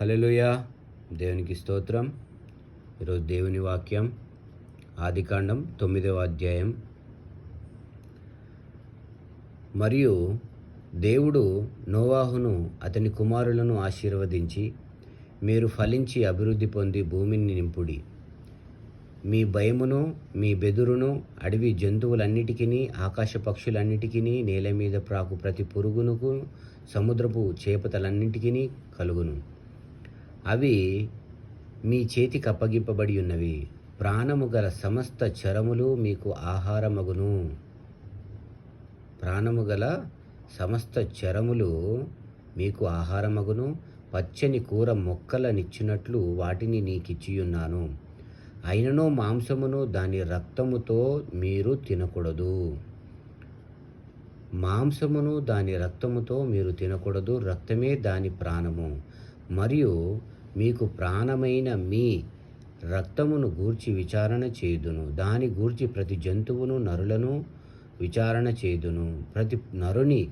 హల్లెలూయా. దేవునికి స్తోత్రం. ఈరోజు దేవుని వాక్యం ఆదికాండం 9వ అధ్యాయం. మరియు దేవుడు నోవాహును అతని కుమారులను ఆశీర్వదించి, మీరు ఫలించి అభివృద్ధి పొంది భూమిని నింపుడి. మీ భయమును మీ బెదురును అడవి జంతువులన్నిటికీ, ఆకాశ పక్షులన్నిటికీ, నేల మీద ప్రాకు ప్రతి పురుగునుకు, సముద్రపు చేపతలన్నిటికీ కలుగును. అవి మీ చేతికి అప్పగింపబడి ఉన్నవి. ప్రాణము గల సమస్త చరములు మీకు ఆహారమగును. ప్రాణము గల సమస్త చరములు మీకు ఆహారమగును. పచ్చని కూర మొక్కలనిచ్చినట్లు వాటిని నీకిచ్చియున్నాను. అయినను మాంసమును దాని రక్తముతో మీరు తినకూడదు. మాంసమును దాని రక్తముతో మీరు తినకూడదు. రక్తమే దాని ప్రాణము. మరియు మీకు ప్రాణమైన మీ రక్తమును గూర్చి విచారణ చేయుదును. దాని గూర్చి ప్రతి జంతువును నరులను విచారణ చేయుదును. ప్రతి నరుని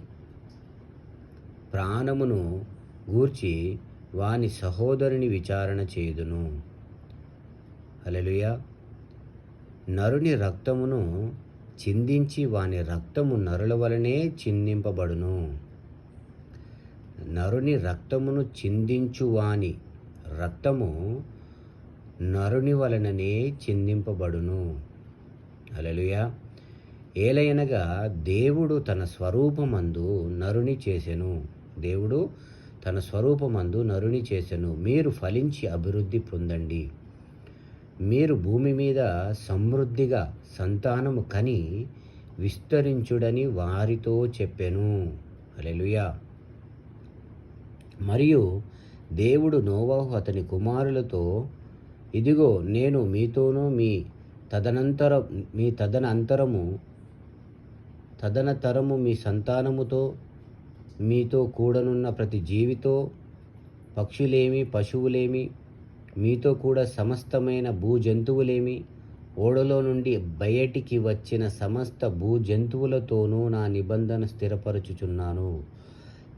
ప్రాణమును గూర్చి వాని సహోదరుని విచారణ చేయుదును. హల్లెలూయా. నరుని రక్తమును చిందించి వాని రక్తము నరుల వలనే చిందింపబడును. నరుని రక్తమును చిందించువాని రక్తము నరుని వలననే చిందింపబడును. హల్లెలూయా. ఏలయనగా దేవుడు తన స్వరూపమందు నరుని చేసెను. దేవుడు తన స్వరూపమందు నరుని చేసెను. మీరు ఫలించి అభివృద్ధి పొందండి. మీరు భూమి మీద సమృద్ధిగా సంతానము కని విస్తరించుడని వారితో చెప్పెను. హల్లెలూయా. మరియు దేవుడు నోవాహు అతని కుమారులతో, ఇదిగో నేను మీతోనూ మీ తదనంతరము మీ సంతానముతో, మీతో కూడనున్న ప్రతి జీవితో, పక్షులేమి పశువులేమి, మీతో కూడా సమస్తమైన భూజంతువులేమి, ఓడలో నుండి బయటికి వచ్చిన సమస్త భూజంతువులతోనూ నా నిబంధన స్థిరపరచుచున్నాను.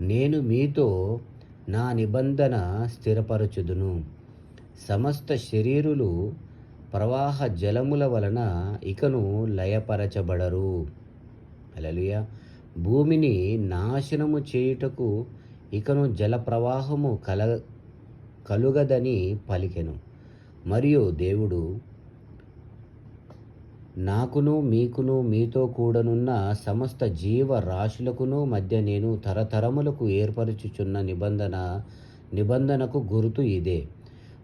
నేను మీతో నా నిబంధన స్థిరపరచుదును. సమస్త శరీరులు ప్రవాహ జలముల వలన ఇకను లయపరచబడరు. హల్లెలూయా. భూమిని నాశనము చేయుటకు ఇకను జల ప్రవాహము కలుగదని పలికెను. మరియు దేవుడు, నాకును మీకును మీతో కూడనున్న సమస్త జీవరాశులకును మధ్య నేను తరతరములకు ఏర్పరచుచున్న నిబంధనకు గుర్తు ఇదే.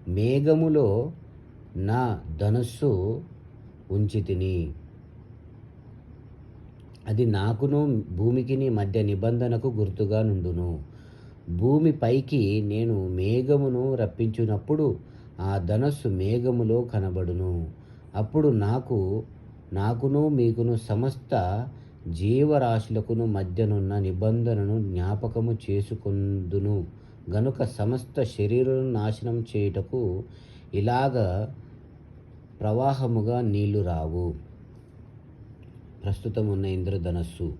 మేఘములో నా ధనుస్సు ఉంచితిని. అది నాకును భూమికిని మధ్య నిబంధనకు గుర్తుగా నుండును. భూమి పైకి నేను మేఘమును రప్పించునప్పుడు ఆ ధనస్సు మేఘములో కనబడును. అప్పుడు నాకును మీకును సమస్త జీవరాశులకును మధ్యనున్న నిబంధనను జ్ఞాపకము చేసుకొందును గనుక సమస్త శరీరులను నాశనం చేయుటకు ఇలాగ ప్రవాహముగా నీళ్లు రావు. ప్రస్తుతం ఉన్న ఇంద్రధనస్సు.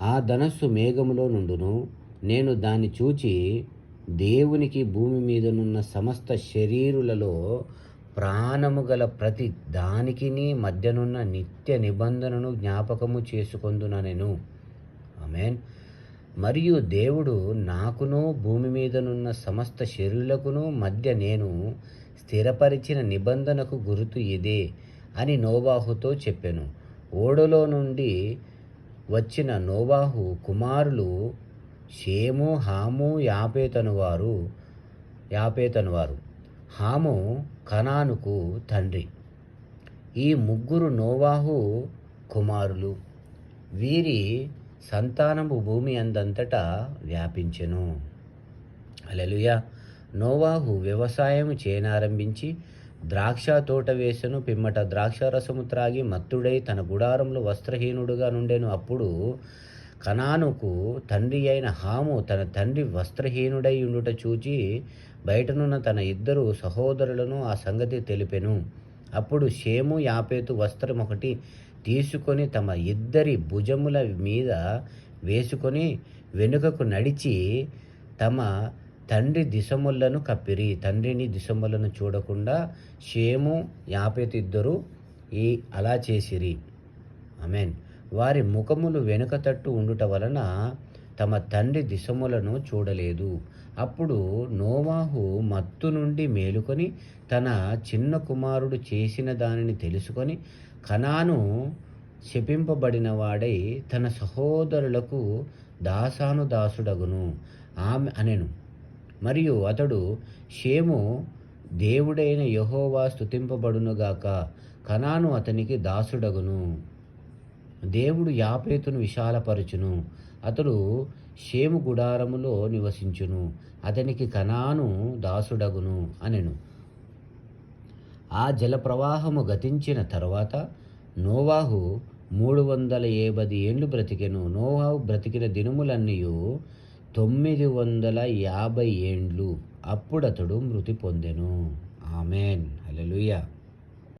ఆ ధనస్సు మేఘములో నుండును. నేను దాన్ని చూచి దేవునికి భూమి మీదనున్న సమస్త శరీరులలో ప్రాణము గల ప్రతి దానికిని మధ్యనున్న నిత్య నిబంధనను జ్ఞాపకము చేసుకొందుననెను. ఆమేన్. మరియు దేవుడు, నాకును భూమి మీదనున్న సమస్త శరీరులకును మధ్య నేను స్థిరపరిచిన నిబంధనకు గుర్తు ఇదే అని నోవాహుతో చెప్పెను. ఓడలో నుండి వచ్చిన నోవాహు కుమారులు షేము, హాము, యాపేతనువారు. హాము కనానుకు తండ్రి. ఈ ముగ్గురు నోవాహు కుమారులు. వీరి సంతానము భూమి అందంతటా వ్యాపించెను. హల్లెలూయా. నోవాహు వ్యవసాయం చేయనారంభించి ద్రాక్ష తోట వేసెను. పిమ్మట ద్రాక్షారసము త్రాగి మత్తుడై తన గుడారంలో వస్త్రహీనుడుగా నుండెను. అప్పుడు కనానుకు తండ్రి అయిన హాము తన తండ్రి వస్త్రహీనుడై ఉండుట చూచి బయటనున్న తన ఇద్దరు సహోదరులను ఆ సంగతి తెలిపెను. అప్పుడు షేము, యాపేతు వస్త్రం ఒకటి తీసుకొని తమ ఇద్దరి భుజముల మీద వేసుకొని వెనుకకు నడిచి తమ తండ్రి దిశములను కప్పిరి. తండ్రిని దిశములను చూడకుండా షేము యాపెతు ఇద్దరు అలా చేసిరి. ఆమేన్. వారి ముఖములు వెనుక తట్టు ఉండుట వలన తమ తండ్రి దిశములను చూడలేదు. అప్పుడు నోవాహు మత్తు నుండి మేలుకొని తన చిన్న కుమారుడు చేసిన దానిని తెలుసుకొని కనాను శపింపబడిన వాడై తన సహోదరులకు దాసానుదాసుడగును ఆమె అనెను. మరియు అతడు షేము దేవుడైన యెహోవా స్తుతింపబడునుగాక, కనాను అతనికి దాసుడగును. దేవుడు యాపేతును విశాలపరచును, అతడు షేము గుడారములో నివసించును, అతనికి కనాను దాసుడగును అనెను. ఆ జలప్రవాహము గతించిన తరువాత నోవాహు 350 ఏండ్లు బ్రతికెను. నోవాహు బ్రతికిన దినములన్నీయు 950 ఏండ్లు. అప్పుడతడు మృతి పొందెను. ఆమేన్. హల్లెలూయా.